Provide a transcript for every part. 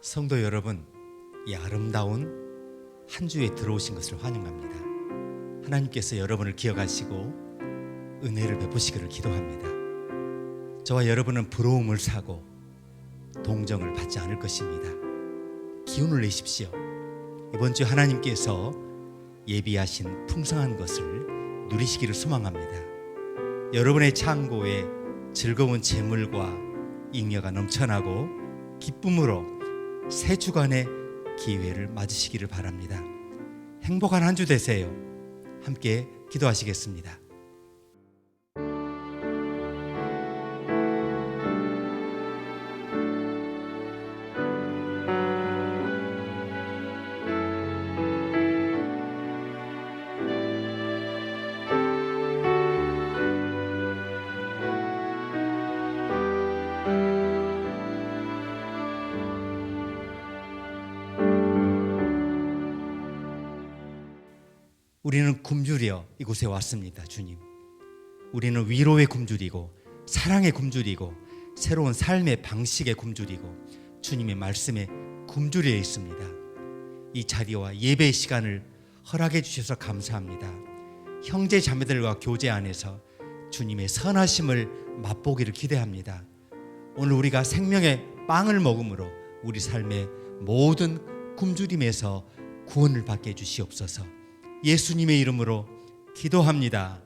성도 여러분, 이 아름다운 한 주에 들어오신 것을 환영합니다. 하나님께서 여러분을 기억하시고 은혜를 베푸시기를 기도합니다. 저와 여러분은 부러움을 사고 동정을 받지 않을 것입니다. 기운을 내십시오. 이번 주 하나님께서 예비하신 풍성한 것을 누리시기를 소망합니다. 여러분의 창고에 즐거운 재물과 잉여가 넘쳐나고 기쁨으로 새 주간의 기회를 맞으시기를 바랍니다. 행복한 한 주 되세요. 함께 기도하시겠습니다. 우리는 굶주려 이곳에 왔습니다. 주님, 우리는 위로의 굶주리고 사랑의 굶주리고 새로운 삶의 방식의 굶주리고 주님의 말씀에 굶주려 있습니다. 이 자리와 예배의 시간을 허락해 주셔서 감사합니다. 형제 자매들과 교제 안에서 주님의 선하심을 맛보기를 기대합니다. 오늘 우리가 생명의 빵을 먹음으로 우리 삶의 모든 굶주림에서 구원을 받게 해주시옵소서. 예수님의 이름으로 기도합니다.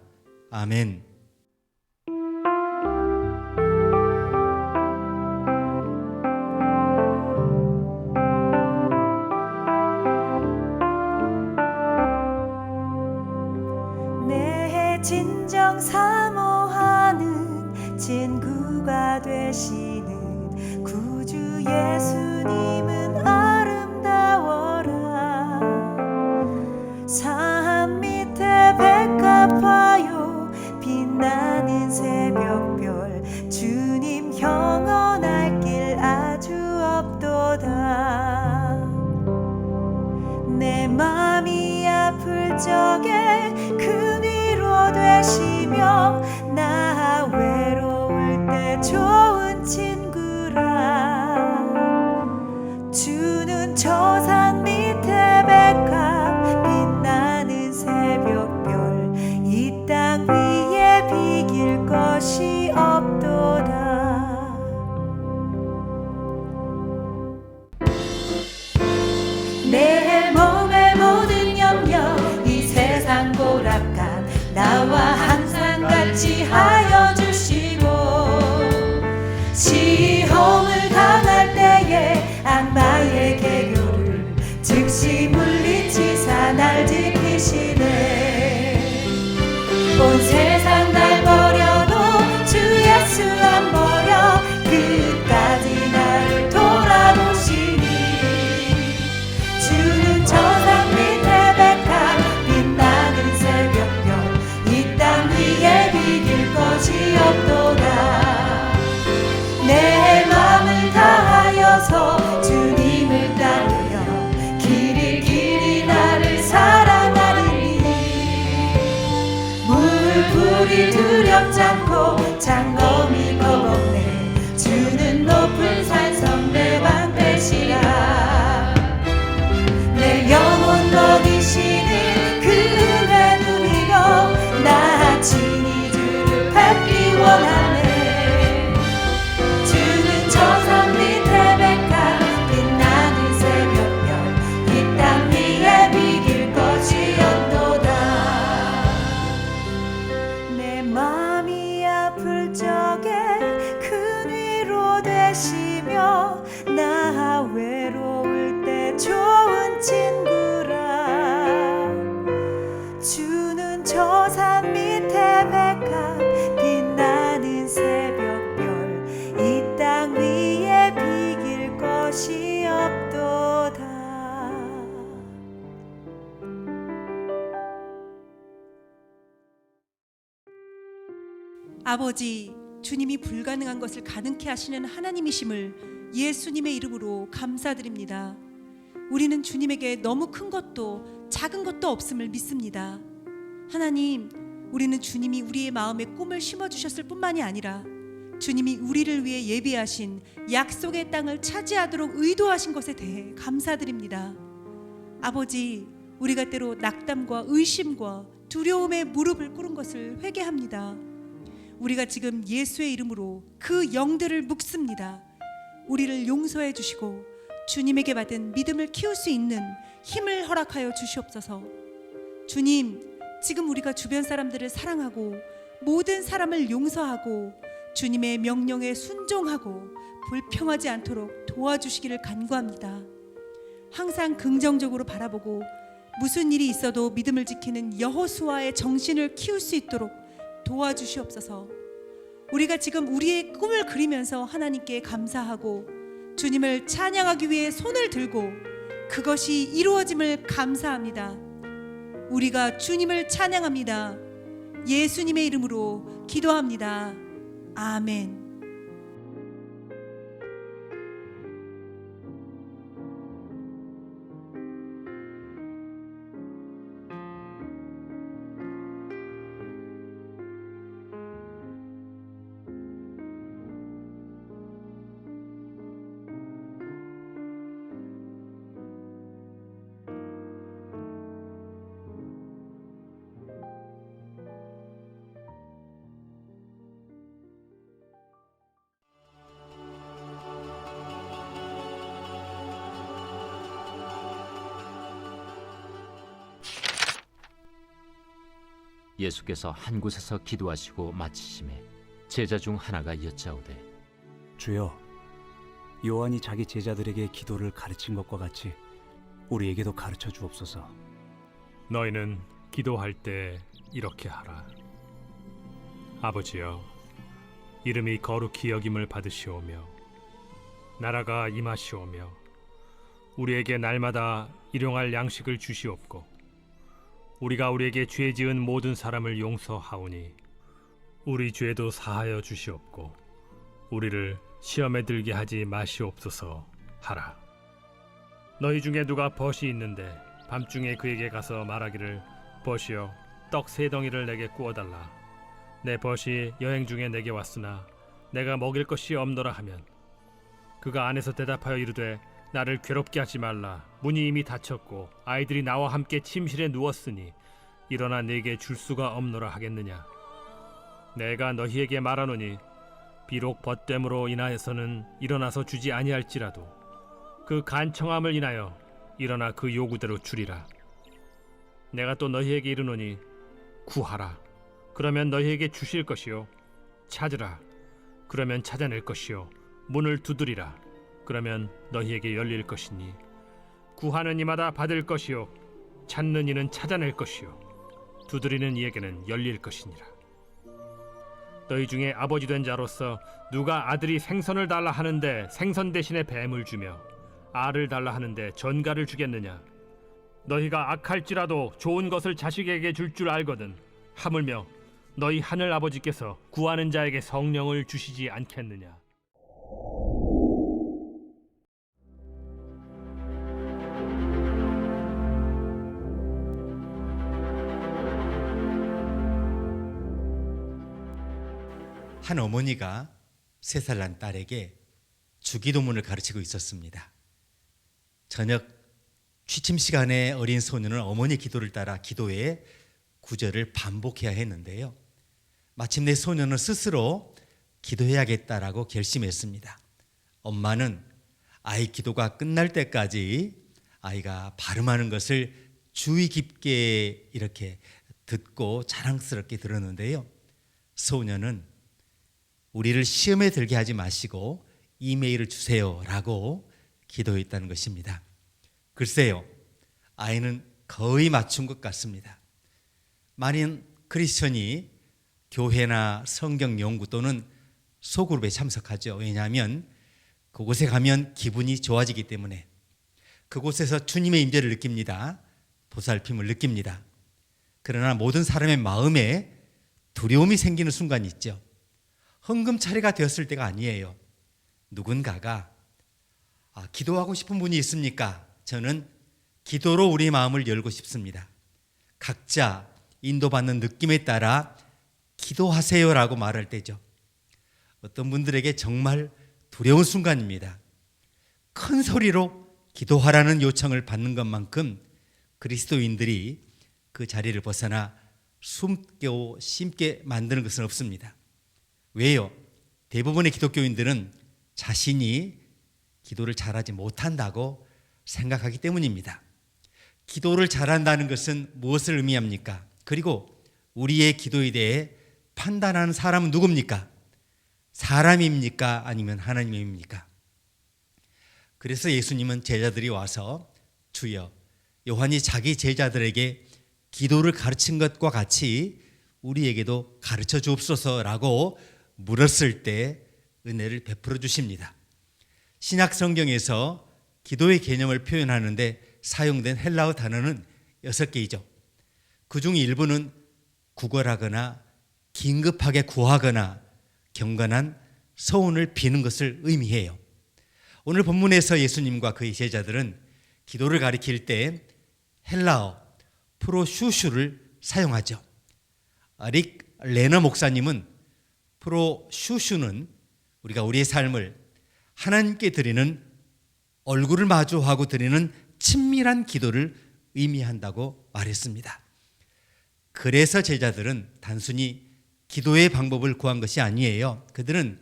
아멘. 내 진정 사모하는 친구가 되시는 구주 예수님은 아름다워라. 산 밑에 백합화요 빛나는 새벽별 주님 영원할 길 아주 없도다. 내 맘이 아플 적에 그 위로 되시며 나 외로울 때 좋은 친구라. 주는 저 산 밑에 백합 빛나는 새벽별 이 땅 위에 비길 것이 없도다. 내 몸의 모든 염려 이 세상 고락한 나와 항상 같이 하여 주시고 시험을 당할 때에 악마의 계교를 즉시 물리치사 날 지키시네. 온 세상 날 버려도 주 예수 안 버려 끝까지 나를 돌아보시니 주는 저 산 밑에 백합 빛나는 새벽별 이 땅 위에 비길 것이 없도다. 내 맘을 다하여서 주님을 따르며 길이 나를 사랑하리니 물불이 두렵지 않고 장검이 겁없네. 주는 높은 산성 내 방패시라. 내 영혼 먹이시는 그 은혜 누리며 나 친히 주를 뵙기 원하네. 주는 저 산 밑에 백합 빛나는 새벽별 이 땅 위에 비길 것이 없도다. 내 맘이 아플 적에 큰 위로 되시며 나 외로울 때 좋은 친구라. 주는 저 산 밑에 백합 빛나는 새벽별 이 땅 위에 비길 것이 없도다. 아버지, 주님이 불가능한 것을 가능케 하시는 하나님이심을 예수님의 이름으로 감사드립니다. 우리는 주님에게 너무 큰 것도 작은 것도 없음을 믿습니다. 하나님, 우리는 주님이 우리의 마음에 꿈을 심어주셨을 뿐만이 아니라 주님이 우리를 위해 예비하신 약속의 땅을 차지하도록 의도하신 것에 대해 감사드립니다. 아버지, 우리가 때로 낙담과 의심과 두려움에 무릎을 꿇은 것을 회개합니다. 우리가 지금 예수의 이름으로 그 영들을 묵습니다. 우리를 용서해 주시고 주님에게 받은 믿음을 키울 수 있는 힘을 허락하여 주시옵소서. 주님, 지금 우리가 주변 사람들을 사랑하고 모든 사람을 용서하고 주님의 명령에 순종하고 불평하지 않도록 도와주시기를 간구합니다. 항상 긍정적으로 바라보고 무슨 일이 있어도 믿음을 지키는 여호수아의 정신을 키울 수 있도록 도와주시옵소서. 우리가 지금 우리의 꿈을 그리면서 하나님께 감사하고 주님을 찬양하기 위해 손을 들고 그것이 이루어짐을 감사합니다. 우리가 주님을 찬양합니다. 예수님의 이름으로 기도합니다. 아멘. 예수께서 한 곳에서 기도하시고 마치심에 제자 중 하나가 여짜오되 주여, 요한이 자기 제자들에게 기도를 가르친 것과 같이 우리에게도 가르쳐 주옵소서. 너희는 기도할 때 이렇게 하라. 아버지여, 이름이 거룩히 여김을 받으시오며 나라가 임하시오며 우리에게 날마다 일용할 양식을 주시옵고 우리가 우리에게 죄 지은 모든 사람을 용서하오니 우리 죄도 사하여 주시옵고 우리를 시험에 들게 하지 마시옵소서 하라. 너희 중에 누가 벗이 있는데 밤중에 그에게 가서 말하기를 벗이여 떡 3덩이를 내게 구워달라. 내 벗이 여행 중에 내게 왔으나 내가 먹일 것이 없노라 하면 그가 안에서 대답하여 이르되 나를 괴롭게 하지 말라. 문이 이미 닫혔고 아이들이 나와 함께 침실에 누웠으니 일어나 내게 줄 수가 없노라 하겠느냐. 내가 너희에게 말하노니 비록 벗됨으로 인하여서는 일어나서 주지 아니할지라도 그 간청함을 인하여 일어나 그 요구대로 주리라. 내가 또 너희에게 이르노니 구하라. 그러면 너희에게 주실 것이요. 찾으라. 그러면 찾아낼 것이요. 문을 두드리라. 그러면 너희에게 열릴 것이니 구하는 이마다 받을 것이요 찾는 이는 찾아낼 것이요 두드리는 이에게는 열릴 것이니라. 너희 중에 아버지 된 자로서 누가 아들이 생선을 달라 하는데 생선 대신에 뱀을 주며 알을 달라 하는데 전갈을 주겠느냐. 너희가 악할지라도 좋은 것을 자식에게 줄 줄 알거든 하물며 너희 하늘 아버지께서 구하는 자에게 성령을 주시지 않겠느냐. 한 어머니가 3살 난 딸에게 주기도문을 가르치고 있었습니다. 저녁 취침 시간에 어린 소녀는 어머니 기도를 따라 기도의 구절을 반복해야 했는데요. 마침내 소녀는 스스로 기도해야겠다라고 결심했습니다. 엄마는 아이 기도가 끝날 때까지 아이가 발음하는 것을 주의 깊게 이렇게 듣고 자랑스럽게 들었는데요. 소녀는 우리를 시험에 들게 하지 마시고 이메일을 주세요라고 기도했다는 것입니다. 글쎄요, 아이는 거의 맞춘 것 같습니다. 많은 크리스천이 교회나 성경 연구 또는 소그룹에 참석하죠. 왜냐하면 그곳에 가면 기분이 좋아지기 때문에, 그곳에서 주님의 임재를 느낍니다. 보살핌을 느낍니다. 그러나 모든 사람의 마음에 두려움이 생기는 순간이 있죠. 헌금 차례가 되었을 때가 아니에요. 누군가가 기도하고 싶은 분이 있습니까? 저는 기도로 우리 마음을 열고 싶습니다. 각자 인도받는 느낌에 따라 기도하세요라고 말할 때죠. 어떤 분들에게 정말 두려운 순간입니다. 큰 소리로 기도하라는 요청을 받는 것만큼 그리스도인들이 그 자리를 벗어나 숨고 심게 만드는 것은 없습니다. 왜요? 대부분의 기독교인들은 자신이 기도를 잘하지 못한다고 생각하기 때문입니다. 기도를 잘한다는 것은 무엇을 의미합니까? 그리고 우리의 기도에 대해 판단하는 사람은 누굽니까? 사람입니까? 아니면 하나님입니까? 그래서 예수님은 제자들이 와서 주여, 요한이 자기 제자들에게 기도를 가르친 것과 같이 우리에게도 가르쳐 주옵소서라고 물었을 때 은혜를 베풀어 주십니다. 신약 성경에서 기도의 개념을 표현하는데 사용된 헬라어 단어는 6개이죠. 그중 일부는 구걸하거나 긴급하게 구하거나 경건한 소원을 비는 것을 의미해요. 오늘 본문에서 예수님과 그의 제자들은 기도를 가리킬 때 헬라어 프로슈슈를 사용하죠. 릭 레너 목사님은 프로슈슈는 우리가 우리의 삶을 하나님께 드리는, 얼굴을 마주하고 드리는 친밀한 기도를 의미한다고 말했습니다. 그래서 제자들은 단순히 기도의 방법을 구한 것이 아니에요. 그들은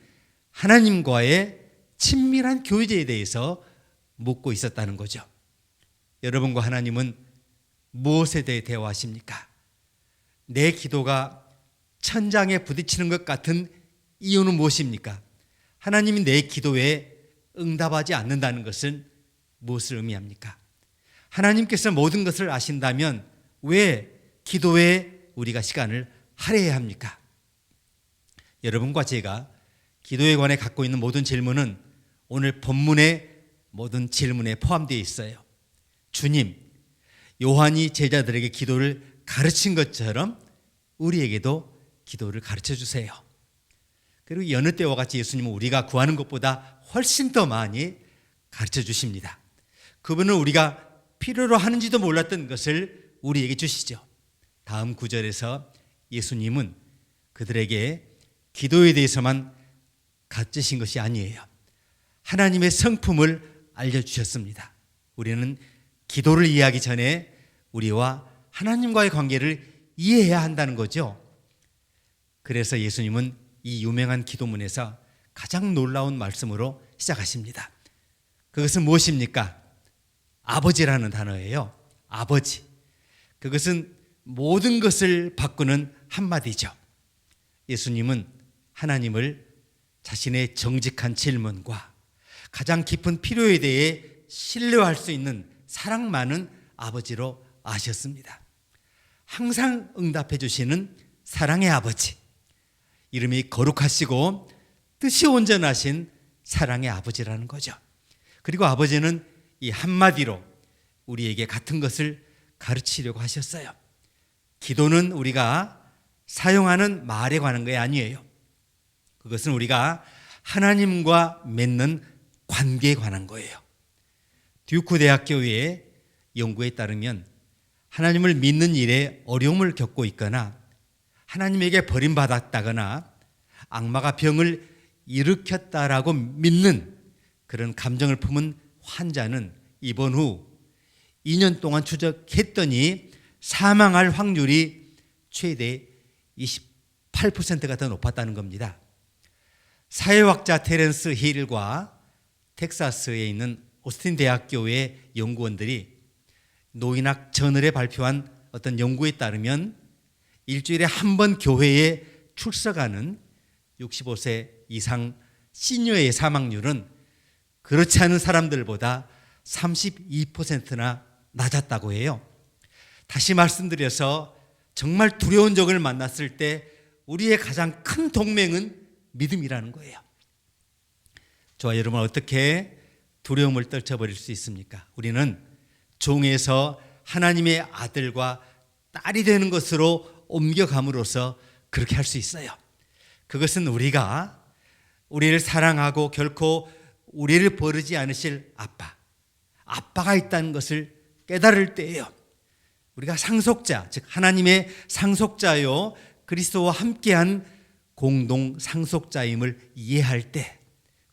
하나님과의 친밀한 교제에 대해서 묻고 있었다는 거죠. 여러분과 하나님은 무엇에 대해 대화하십니까? 내 기도가 천장에 부딪히는 것 같은 이유는 무엇입니까? 하나님이 내 기도에 응답하지 않는다는 것은 무엇을 의미합니까? 하나님께서 모든 것을 아신다면 왜 기도에 우리가 시간을 할애해야 합니까? 여러분과 제가 기도에 관해 갖고 있는 모든 질문은 오늘 본문의 모든 질문에 포함되어 있어요. 주님, 요한이 제자들에게 기도를 가르친 것처럼 우리에게도 기도를 가르쳐 주세요. 그리고 여느 때와 같이 예수님은 우리가 구하는 것보다 훨씬 더 많이 가르쳐 주십니다. 그분은 우리가 필요로 하는지도 몰랐던 것을 우리에게 주시죠. 다음 구절에서 예수님은 그들에게 기도에 대해서만 가르치신 것이 아니에요. 하나님의 성품을 알려주셨습니다. 우리는 기도를 이해하기 전에 우리와 하나님과의 관계를 이해해야 한다는 거죠. 그래서 예수님은 이 유명한 기도문에서 가장 놀라운 말씀으로 시작하십니다. 그것은 무엇입니까? 아버지라는 단어예요. 아버지. 그것은 모든 것을 바꾸는 한마디죠. 예수님은 하나님을 자신의 정직한 질문과 가장 깊은 필요에 대해 신뢰할 수 있는 사랑 많은 아버지로 아셨습니다. 항상 응답해 주시는 사랑의 아버지. 이름이 거룩하시고 뜻이 온전하신 사랑의 아버지라는 거죠. 그리고 아버지는 이 한마디로 우리에게 같은 것을 가르치려고 하셨어요. 기도는 우리가 사용하는 말에 관한 게 아니에요. 그것은 우리가 하나님과 맺는 관계에 관한 거예요. 듀크 대학교의 연구에 따르면 하나님을 믿는 일에 어려움을 겪고 있거나 하나님에게 버림받았다거나 악마가 병을 일으켰다라고 믿는 그런 감정을 품은 환자는 입원 후 2년 동안 추적했더니 사망할 확률이 최대 28%가 더 높았다는 겁니다. 사회학자 테렌스 힐과 텍사스에 있는 오스틴 대학교의 연구원들이 노인학 저널에 발표한 어떤 연구에 따르면 일주일에 한 번 교회에 출석하는 65세 이상 시니어의 사망률은 그렇지 않은 사람들보다 32%나 낮았다고 해요. 다시 말씀드려서 정말 두려운 적을 만났을 때 우리의 가장 큰 동맹은 믿음이라는 거예요. 저와 여러분 어떻게 두려움을 떨쳐버릴 수 있습니까? 우리는 종에서 하나님의 아들과 딸이 되는 것으로 옮겨감으로써 그렇게 할 수 있어요. 그것은 우리가 우리를 사랑하고 결코 우리를 버리지 않으실 아빠가 있다는 것을 깨달을 때예요. 우리가 상속자, 즉 하나님의 상속자요 그리스도와 함께한 공동 상속자임을 이해할 때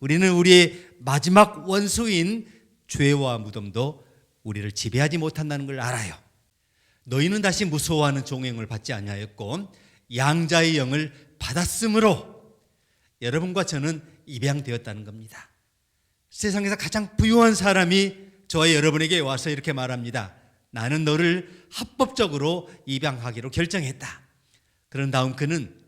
우리는 우리의 마지막 원수인 죄와 무덤도 우리를 지배하지 못한다는 걸 알아요. 너희는 다시 무서워하는 종행을 받지 아니하였고 양자의 영을 받았으므로 여러분과 저는 입양되었다는 겁니다. 세상에서 가장 부유한 사람이 저와 여러분에게 와서 이렇게 말합니다. 나는 너를 합법적으로 입양하기로 결정했다. 그런 다음 그는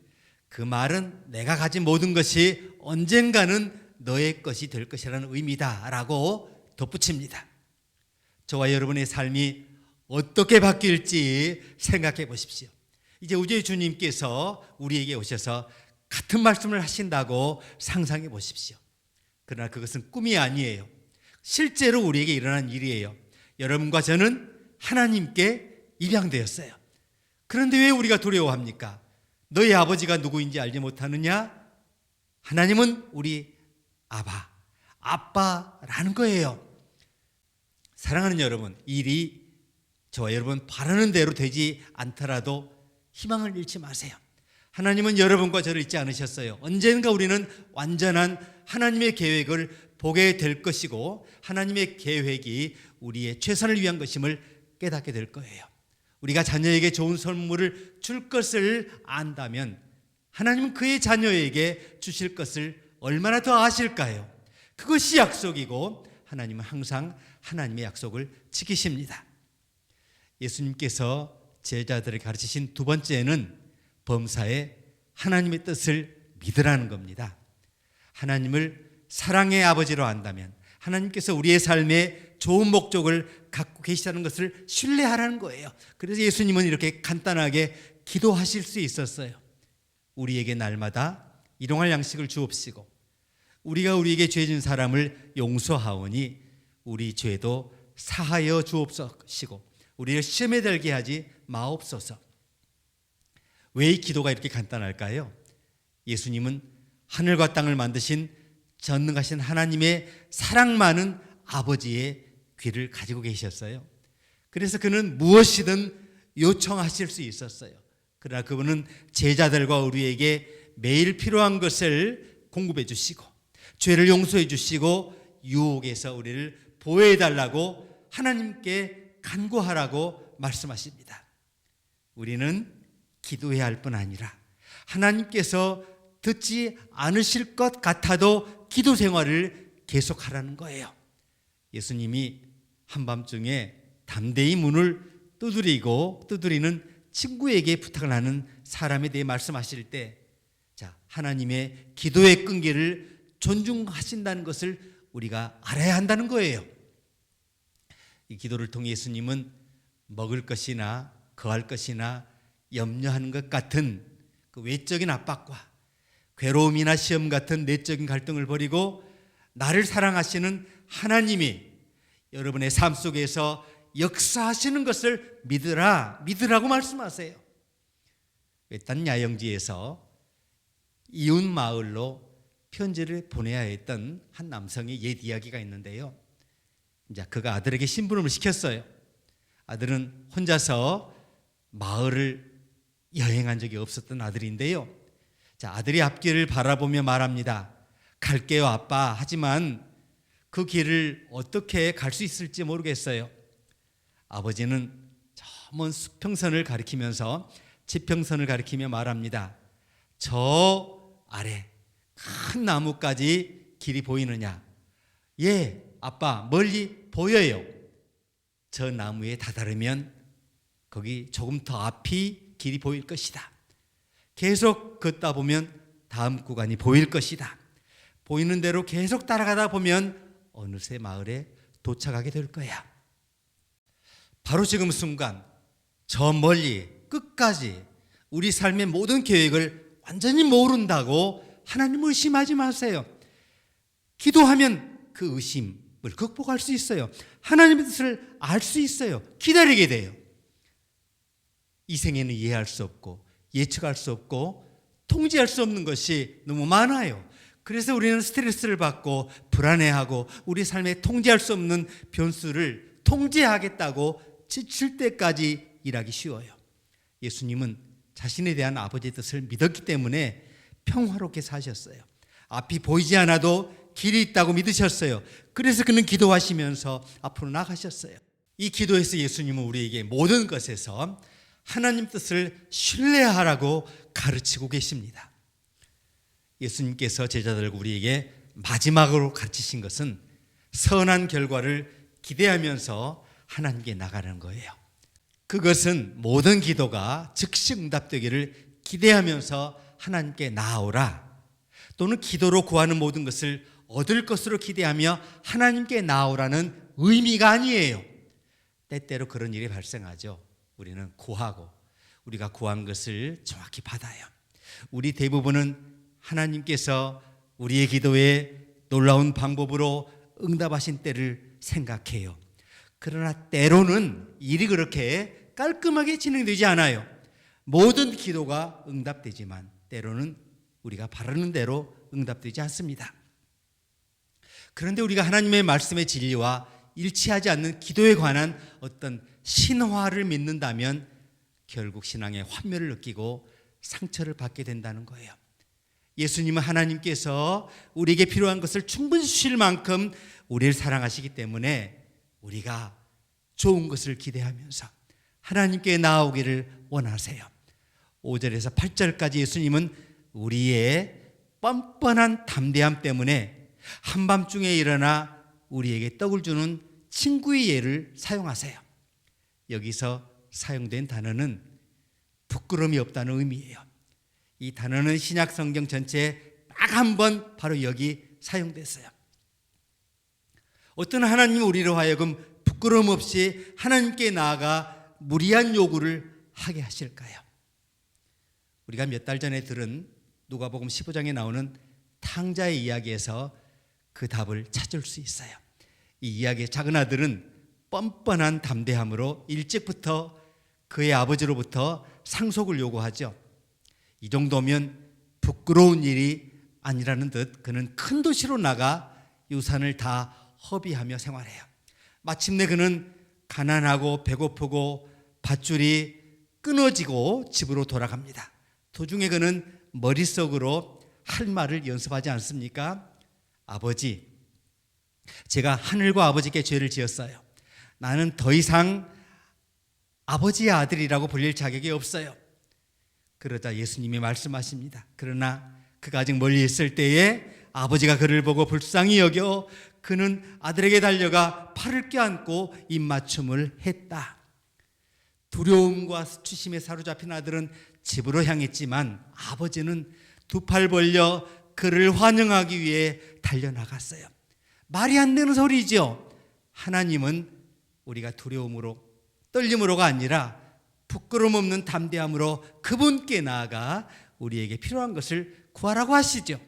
그 말은 내가 가진 모든 것이 언젠가는 너의 것이 될 것이라는 의미다 라고 덧붙입니다. 저와 여러분의 삶이 어떻게 바뀔지 생각해 보십시오. 이제 우주의 주님께서 우리에게 오셔서 같은 말씀을 하신다고 상상해 보십시오. 그러나 그것은 꿈이 아니에요. 실제로 우리에게 일어난 일이에요. 여러분과 저는 하나님께 입양되었어요. 그런데 왜 우리가 두려워합니까? 너희 아버지가 누구인지 알지 못하느냐? 하나님은 우리 아빠라는 거예요. 사랑하는 여러분, 일이 저와 여러분 바라는 대로 되지 않더라도 희망을 잃지 마세요. 하나님은 여러분과 저를 잊지 않으셨어요. 언젠가 우리는 완전한 하나님의 계획을 보게 될 것이고 하나님의 계획이 우리의 최선을 위한 것임을 깨닫게 될 거예요. 우리가 자녀에게 좋은 선물을 줄 것을 안다면 하나님은 그의 자녀에게 주실 것을 얼마나 더 아실까요? 그것이 약속이고 하나님은 항상 하나님의 약속을 지키십니다. 예수님께서 제자들을 가르치신 두 번째는 범사에 하나님의 뜻을 믿으라는 겁니다. 하나님을 사랑의 아버지로 안다면 하나님께서 우리의 삶에 좋은 목적을 갖고 계시다는 것을 신뢰하라는 거예요. 그래서 예수님은 이렇게 간단하게 기도하실 수 있었어요. 우리에게 날마다 일용할 양식을 주옵시고 우리가 우리에게 죄 진 사람을 용서하오니 우리 죄도 사하여 주옵시고 우리를 시험에 들게 하지 마옵소서. 왜 이 기도가 이렇게 간단할까요? 예수님은 하늘과 땅을 만드신 전능하신 하나님의 사랑 많은 아버지의 귀를 가지고 계셨어요. 그래서 그는 무엇이든 요청하실 수 있었어요. 그러나 그분은 제자들과 우리에게 매일 필요한 것을 공급해 주시고 죄를 용서해 주시고 유혹에서 우리를 보호해 달라고 하나님께 간구하라고 말씀하십니다. 우리는 기도해야 할 뿐 아니라 하나님께서 듣지 않으실 것 같아도 기도 생활을 계속하라는 거예요. 예수님이 한밤중에 담대히 문을 두드리는 친구에게 부탁을 하는 사람에 대해 말씀하실 때 하나님의 기도의 끈기를 존중하신다는 것을 우리가 알아야 한다는 거예요. 이 기도를 통해 예수님은 먹을 것이나 거할 것이나 염려하는 것 같은 그 외적인 압박과 괴로움이나 시험 같은 내적인 갈등을 버리고 나를 사랑하시는 하나님이 여러분의 삶 속에서 역사하시는 것을 믿으라고 말씀하세요. 외딴 야영지에서 이웃 마을로 편지를 보내야 했던 한 남성의 옛 이야기가 있는데요. 이제 그가 아들에게 심부름을 시켰어요. 아들은 혼자서 마을을 여행한 적이 없었던 아들인데요. 아들이 앞길을 바라보며 말합니다. 갈게요 아빠. 하지만 그 길을 어떻게 갈 수 있을지 모르겠어요. 아버지는 저 먼 수평선을 가리키면서 지평선을 가리키며 말합니다. 저 아래 큰 나무까지 길이 보이느냐? 예, 아빠 멀리 보여요. 저 나무에 다다르면 거기 조금 더 앞이 길이 보일 것이다. 계속 걷다 보면 다음 구간이 보일 것이다. 보이는 대로 계속 따라가다 보면 어느새 마을에 도착하게 될 거야. 바로 지금 순간 저 멀리 끝까지 우리 삶의 모든 계획을 완전히 모른다고 하나님을 의심하지 마세요. 기도하면 그 의심을 극복할 수 있어요. 하나님의 뜻을 알 수 있어요. 기다리게 돼요. 이 생에는 이해할 수 없고 예측할 수 없고 통제할 수 없는 것이 너무 많아요. 그래서 우리는 스트레스를 받고 불안해하고 우리 삶에 통제할 수 없는 변수를 통제하겠다고 지칠 때까지 일하기 쉬워요. 예수님은 자신에 대한 아버지의 뜻을 믿었기 때문에 평화롭게 사셨어요. 앞이 보이지 않아도 길이 있다고 믿으셨어요. 그래서 그는 기도하시면서 앞으로 나가셨어요. 이 기도에서 예수님은 우리에게 모든 것에서 하나님 뜻을 신뢰하라고 가르치고 계십니다. 예수님께서 제자들과 우리에게 마지막으로 가르치신 것은 선한 결과를 기대하면서 하나님께 나가는 거예요. 그것은 모든 기도가 즉시 응답되기를 기대하면서 하나님께 나아오라, 또는 기도로 구하는 모든 것을 얻을 것으로 기대하며 하나님께 나아오라는 의미가 아니에요. 때때로 그런 일이 발생하죠. 우리는 구하고 우리가 구한 것을 정확히 받아요. 우리 대부분은 하나님께서 우리의 기도에 놀라운 방법으로 응답하신 때를 생각해요. 그러나 때로는 일이 그렇게 깔끔하게 진행되지 않아요. 모든 기도가 응답되지만 때로는 우리가 바라는 대로 응답되지 않습니다. 그런데 우리가 하나님의 말씀의 진리와 일치하지 않는 기도에 관한 어떤 신화를 믿는다면 결국 신앙의 환멸을 느끼고 상처를 받게 된다는 거예요. 예수님은 하나님께서 우리에게 필요한 것을 충분히 주실 만큼 우리를 사랑하시기 때문에 우리가 좋은 것을 기대하면서 하나님께 나아오기를 원하세요. 5절에서 8절까지 예수님은 우리의 뻔뻔한 담대함 때문에 한밤중에 일어나 우리에게 떡을 주는 친구의 예를 사용하세요. 여기서 사용된 단어는 부끄러움이 없다는 의미예요. 이 단어는 신약 성경 전체에 딱 한 번 바로 여기 사용됐어요. 어떤 하나님이 우리로 하여금 부끄러움 없이 하나님께 나아가 무리한 요구를 하게 하실까요? 우리가 몇 달 전에 들은 누가복음 15장에 나오는 탕자의 이야기에서 그 답을 찾을 수 있어요. 이 이야기의 작은 아들은 뻔뻔한 담대함으로 일찍부터 그의 아버지로부터 상속을 요구하죠. 이 정도면 부끄러운 일이 아니라는 듯 그는 큰 도시로 나가 유산을 다 허비하며 생활해요. 마침내 그는 가난하고 배고프고 밧줄이 끊어지고 집으로 돌아갑니다. 도중에 그는 머릿속으로 할 말을 연습하지 않습니까? 아버지, 제가 하늘과 아버지께 죄를 지었어요. 나는 더 이상 아버지의 아들이라고 불릴 자격이 없어요. 그러자 예수님이 말씀하십니다. 그러나 그가 아직 멀리 있을 때에 아버지가 그를 보고 불쌍히 여겨 그는 아들에게 달려가 팔을 껴안고 입맞춤을 했다. 두려움과 수치심에 사로잡힌 아들은 집으로 향했지만 아버지는 두 팔 벌려 그를 환영하기 위해 달려나갔어요. 말이 안 되는 소리죠. 하나님은 우리가 두려움으로 떨림으로가 아니라 부끄러움 없는 담대함으로 그분께 나아가 우리에게 필요한 것을 구하라고 하시죠.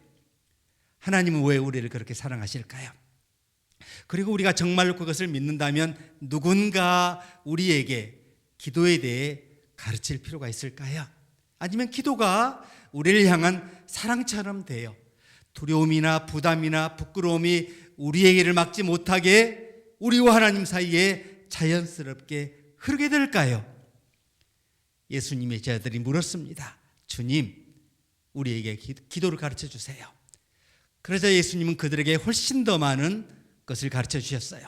하나님은 왜 우리를 그렇게 사랑하실까요? 그리고 우리가 정말로 그것을 믿는다면 누군가 우리에게 기도에 대해 가르칠 필요가 있을까요? 아니면 기도가 우리를 향한 사랑처럼 돼요. 두려움이나 부담이나 부끄러움이 우리의 길을 막지 못하게 우리와 하나님 사이에 자연스럽게 흐르게 될까요? 예수님의 제자들이 물었습니다. 주님, 우리에게 기도를 가르쳐 주세요. 그러자 예수님은 그들에게 훨씬 더 많은 것을 가르쳐 주셨어요.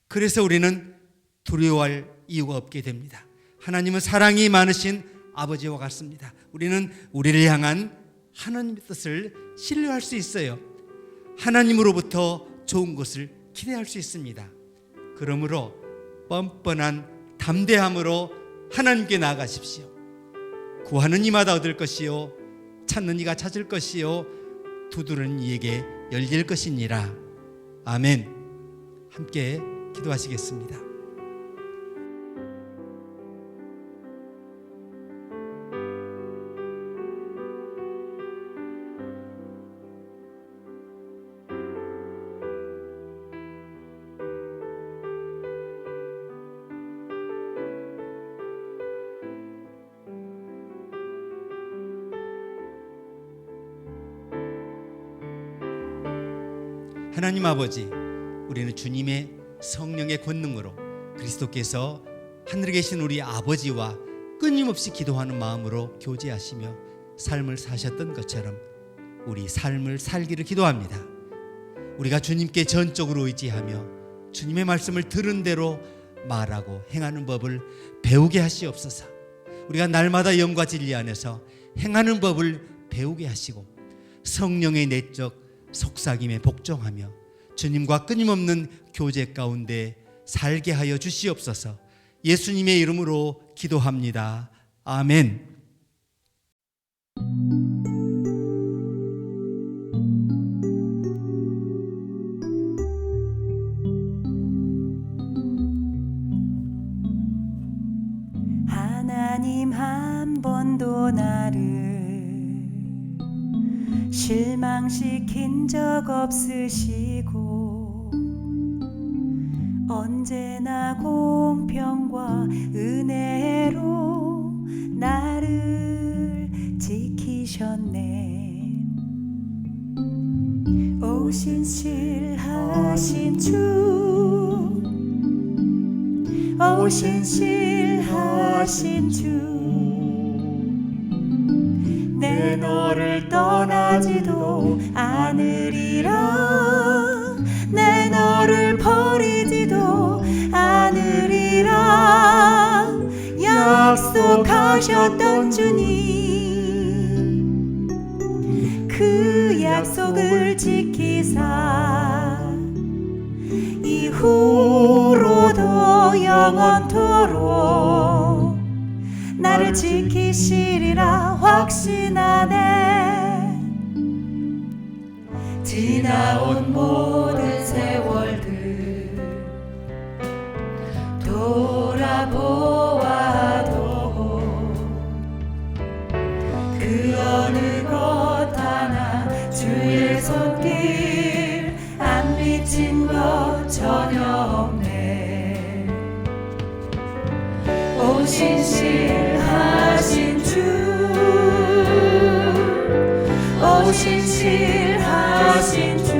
그래서 우리는 두려워할 이유가 없게 됩니다. 하나님은 사랑이 많으신 아버지와 같습니다. 우리는 우리를 향한 하나님의 뜻을 신뢰할 수 있어요. 하나님으로부터 좋은 것을 기대할 수 있습니다. 그러므로 뻔뻔한 담대함으로 하나님께 나아가십시오. 구하는 이마다 얻을 것이요 찾는 이가 찾을 것이요 두드리는 이에게 열릴 것이니라. 아멘. 함께 기도하시겠습니다. 하나님 아버지, 우리는 주님의 성령의 권능으로 그리스도께서 하늘에 계신 우리 아버지와 끊임없이 기도하는 마음으로 교제하시며 삶을 사셨던 것처럼 우리 삶을 살기를 기도합니다. 우리가 주님께 전적으로 의지하며 주님의 말씀을 들은 대로 말하고 행하는 법을 배우게 하시옵소서. 우리가 날마다 영과 진리 안에서 행하는 법을 배우게 하시고 성령의 내적 속삭임에 복종하며 주님과 끊임없는 교제 가운데 살게 하여 주시옵소서. 예수님의 이름으로 기도합니다. 아멘. 하나님 한 번도 나를 실망시킨 적 없으시고 언제나 공평과 은혜로 나를 지키셨네. 오 신실하신 주, 오 신실하신 주, 내 너를 떠나지도 않으리라, 내 너를 버리지도 않으리라 약속하셨던 주님, 그 약속을 지키사 이후로도 영원토록 나를 지키시리라 확신하네. 지나온 모든 세월들 돌아보아도 그 어느 것 하나 주의 손길 안 비친 것 전혀 없네. 오 신실하신 주, 오 신실하신 주,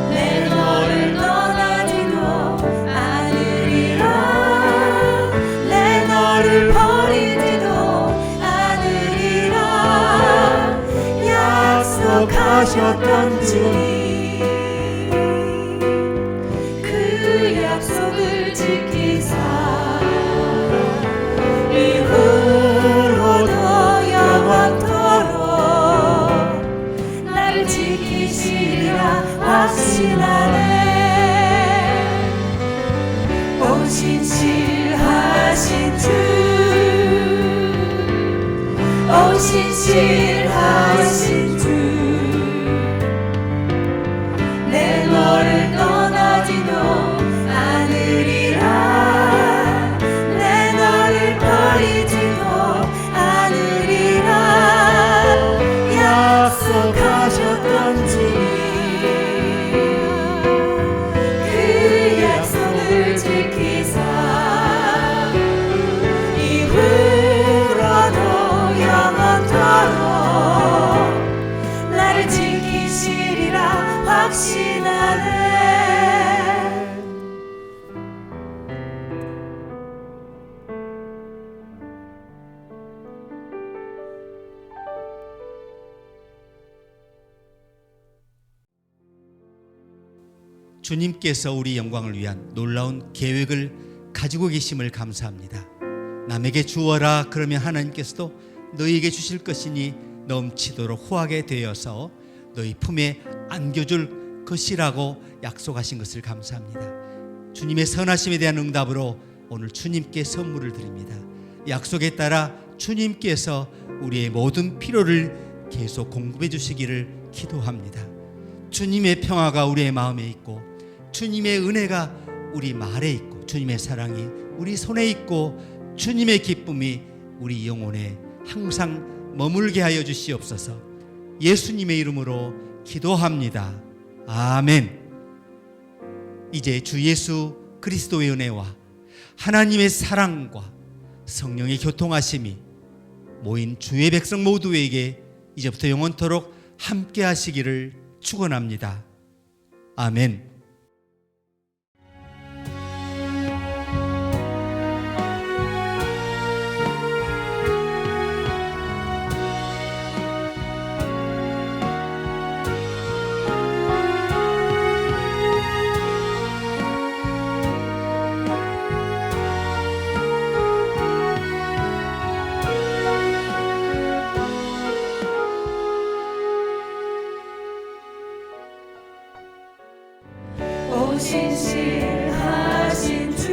내 너를 떠나지도 않으리라, 내 너를 버리지도 않으리라 약속하셨던 주님, 그 약속을 지키사 이후로도 영원토록 나를 지키시리라 확신하네. 오 신실하신 주, 오 신실하신 주, 내 너를 떠나지도 않으리라, 내 너를 버리지도 않으리라 약속하셨던 주님, 그 약속을 지키사 이후로도 영원토록 나를 지키시리라 확신하네. 주님께서 우리 영광을 위한 놀라운 계획을 가지고 계심을 감사합니다. 남에게 주어라 그러면 하나님께서도 너희에게 주실 것이니 넘치도록 후하게 되어서 너희 품에 안겨줄 것이라고 약속하신 것을 감사합니다. 주님의 선하심에 대한 응답으로 오늘 주님께 선물을 드립니다. 약속에 따라 주님께서 우리의 모든 필요를 계속 공급해 주시기를 기도합니다. 주님의 평화가 우리의 마음에 있고 주님의 은혜가 우리 말에 있고 주님의 사랑이 우리 손에 있고 주님의 기쁨이 우리 영혼에 항상 머물게 하여 주시옵소서. 예수님의 이름으로 기도합니다. 아멘. 이제 주 예수 그리스도의 은혜와 하나님의 사랑과 성령의 교통하심이 모인 주의 백성 모두에게 이제부터 영원토록 함께 하시기를 축원합니다. 아멘. 신실하신 주,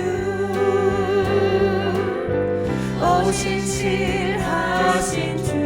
오 신실하신 주.